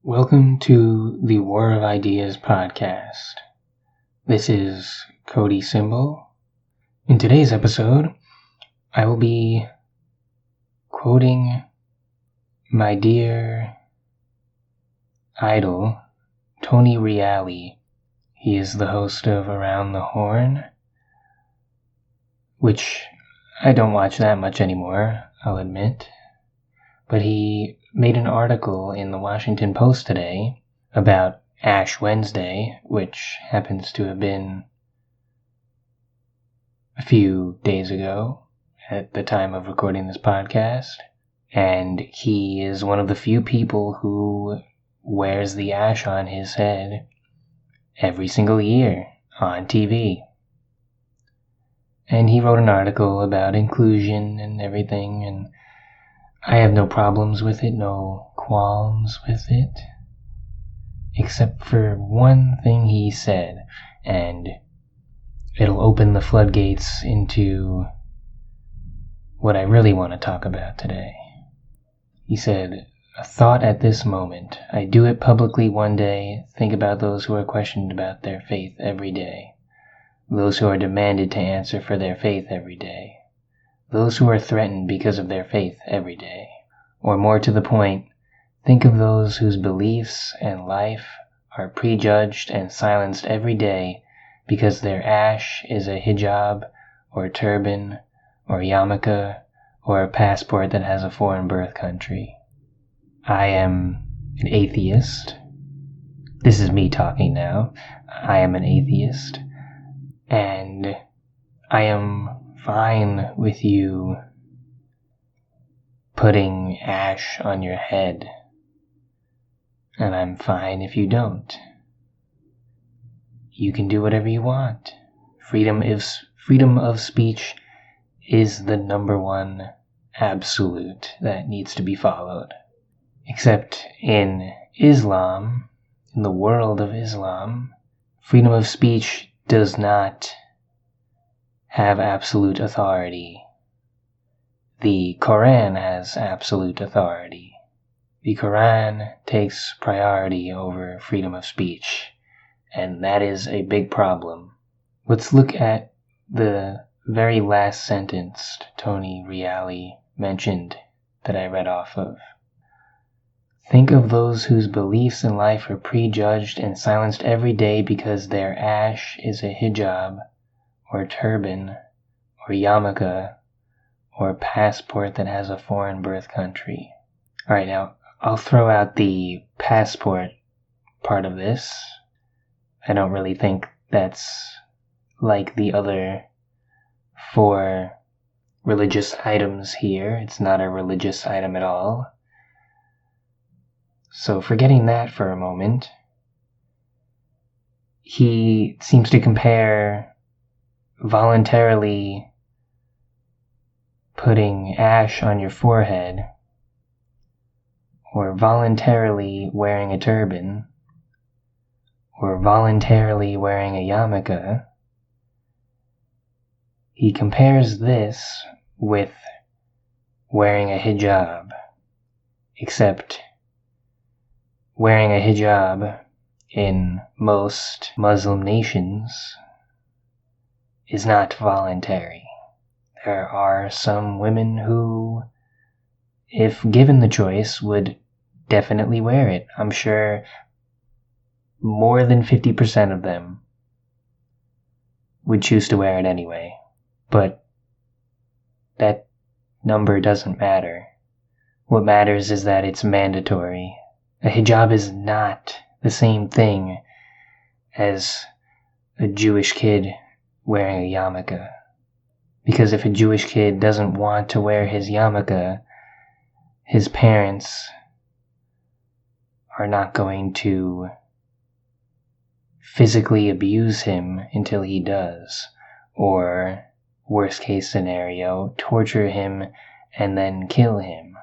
Welcome to the War of Ideas podcast. This is Cody Symbol. In today's episode, I will be quoting my dear idol, Tony Reali. He is the host of Around the Horn, which I don't watch that much anymore, I'll admit. But he made an article in the Washington Post today about Ash Wednesday, which happens to have been a few days ago at the time of recording this podcast. And he is one of the few people who wears the ash on his head every single year on TV. And he wrote an article about inclusion and everything, and I have no problems with it, no qualms with it, except for one thing he said, and it'll open the floodgates into what I really want to talk about today. He said, "A thought at this moment. I do it publicly one day. Think about those who are questioned about their faith every day. Those who are demanded to answer for their faith every day. Those who are threatened because of their faith every day. Or more to the point, think of those whose beliefs and life are prejudged and silenced every day because their ash is a hijab or turban or yarmulke or a passport that has a foreign birth country. I am an atheist. This is me talking now. I am an atheist. And I am fine with you putting ash on your head, and I'm fine if you don't. You can do whatever you want. Freedom of speech is the number one absolute that needs to be followed. Except in Islam, in the world of Islam, freedom of speech does not have absolute authority. The Quran has absolute authority. The Quran takes priority over freedom of speech, and that is a big problem. Let's look at the very last sentence Tony Reali mentioned that I read off of. Think of those whose beliefs in life are prejudged and silenced every day because their ash is a hijab or turban or yarmulke or a passport that has a foreign birth country. Alright, now I'll throw out the passport part of this. I don't really think that's like the other 4 religious items here. It's not a religious item at all. So forgetting that for a moment, he seems to compare voluntarily putting ash on your forehead or voluntarily wearing a turban or voluntarily wearing a yarmulke. He compares this with wearing a hijab, except wearing a hijab in most Muslim nations is not voluntary. There are some women who, if given the choice, would definitely wear it. I'm sure more than 50% of them would choose to wear it anyway. But that number doesn't matter. What matters is that it's mandatory. A hijab is not the same thing as a Jewish kid wearing a yarmulke. Because if a Jewish kid doesn't want to wear his yarmulke, his parents are not going to physically abuse him until he does, or, worst case scenario, torture him and then kill him.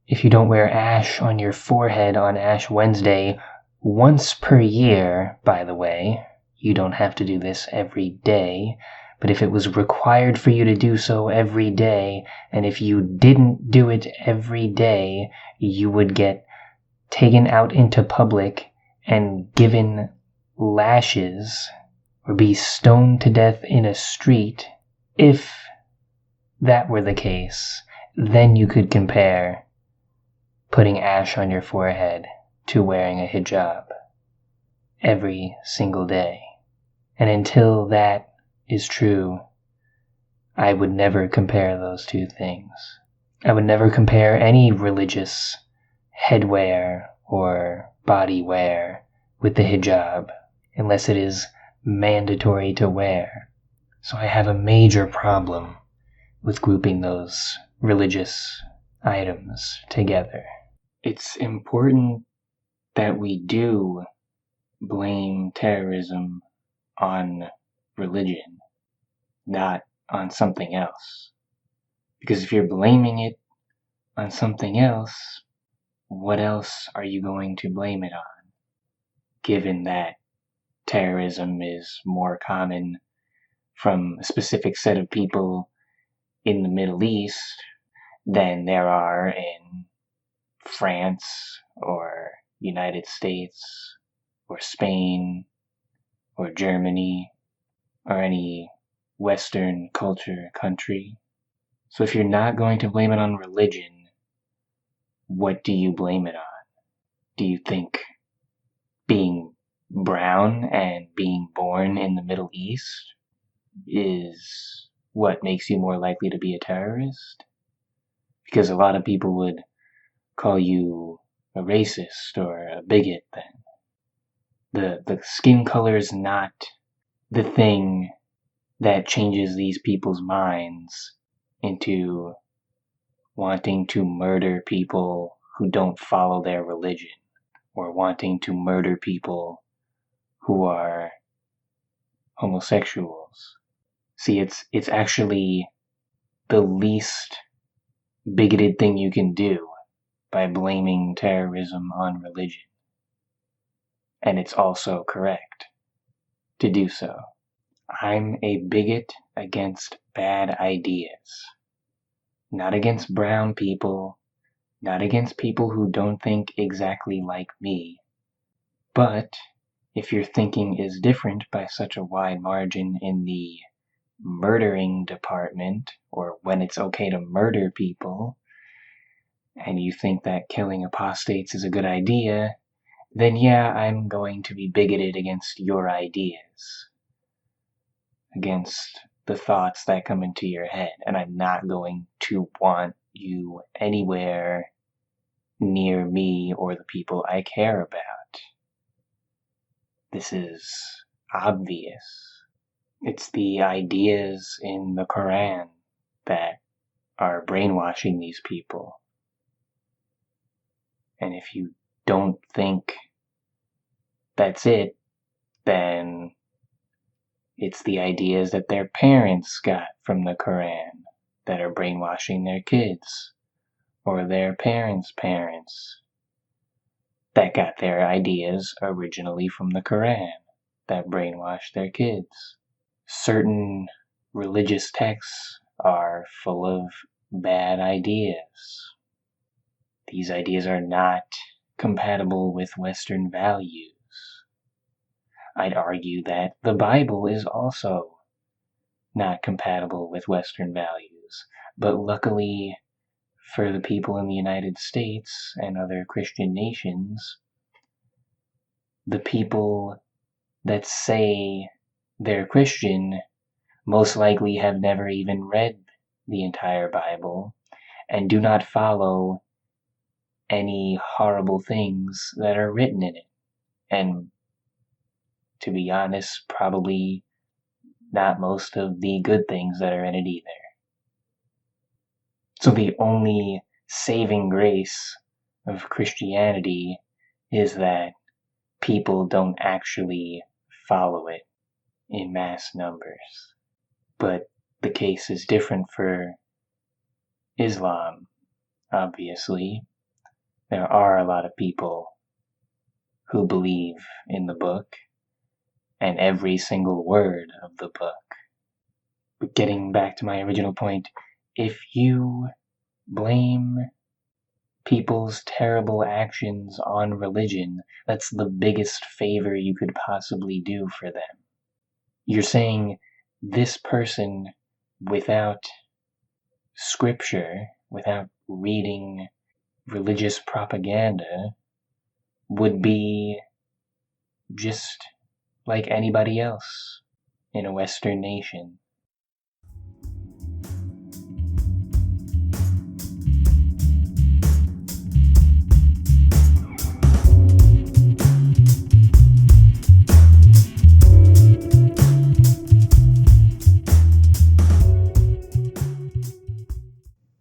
If you don't wear ash on your forehead on Ash Wednesday once per year, by the way, you don't have to do this every day, but if it was required for you to do so every day, and if you didn't do it every day, you would get taken out into public and given lashes or be stoned to death in a street, if that were the case, then you could compare putting ash on your forehead to wearing a hijab every single day. And until that is true, I would never compare those two things. I would never compare any religious headwear or body wear with the hijab unless it is mandatory to wear. So I have a major problem with grouping those religious items together. It's important that we do blame terrorism on religion, not on something else. Because if you're blaming it on something else, what else are you going to blame it on? Given that terrorism is more common from a specific set of people in the Middle East than there are in France or United States or Spain or Germany or any Western culture country. So if you're not going to blame it on religion, what do you blame it on? Do you think being brown and being born in the Middle East is what makes you more likely to be a terrorist? Because a lot of people would call you a racist or a bigot then. The skin color is not the thing that changes these people's minds into wanting to murder people who don't follow their religion, or wanting to murder people who are homosexuals. See, it's actually the least bigoted thing you can do by blaming terrorism on religion. And it's also correct to do so. I'm a bigot against bad ideas. Not against brown people, not against people who don't think exactly like me. But if your thinking is different by such a wide margin in the murdering department, or when it's okay to murder people, and you think that killing apostates is a good idea, then yeah, I'm going to be bigoted against your ideas, against the thoughts that come into your head, and I'm not going to want you anywhere near me or the people I care about. This is obvious. It's the ideas in the Quran that are brainwashing these people. And if you don't think that's it, then it's the ideas that their parents got from the Quran that are brainwashing their kids, or their parents' parents that got their ideas originally from the Quran that brainwashed their kids. Certain religious texts are full of bad ideas. These ideas are not compatible with Western values. I'd argue that the Bible is also not compatible with Western values, but luckily for the people in the United States and other Christian nations, the people that say they're Christian most likely have never even read the entire Bible and do not follow any horrible things that are written in it. And to be honest, probably not most of the good things that are in it either. So the only saving grace of Christianity is that people don't actually follow it in mass numbers. But the case is different for Islam, obviously. There are a lot of people who believe in the book and every single word of the book. But getting back to my original point, if you blame people's terrible actions on religion, that's the biggest favor you could possibly do for them. You're saying this person, without scripture, without reading religious propaganda, would be just like anybody else in a Western nation.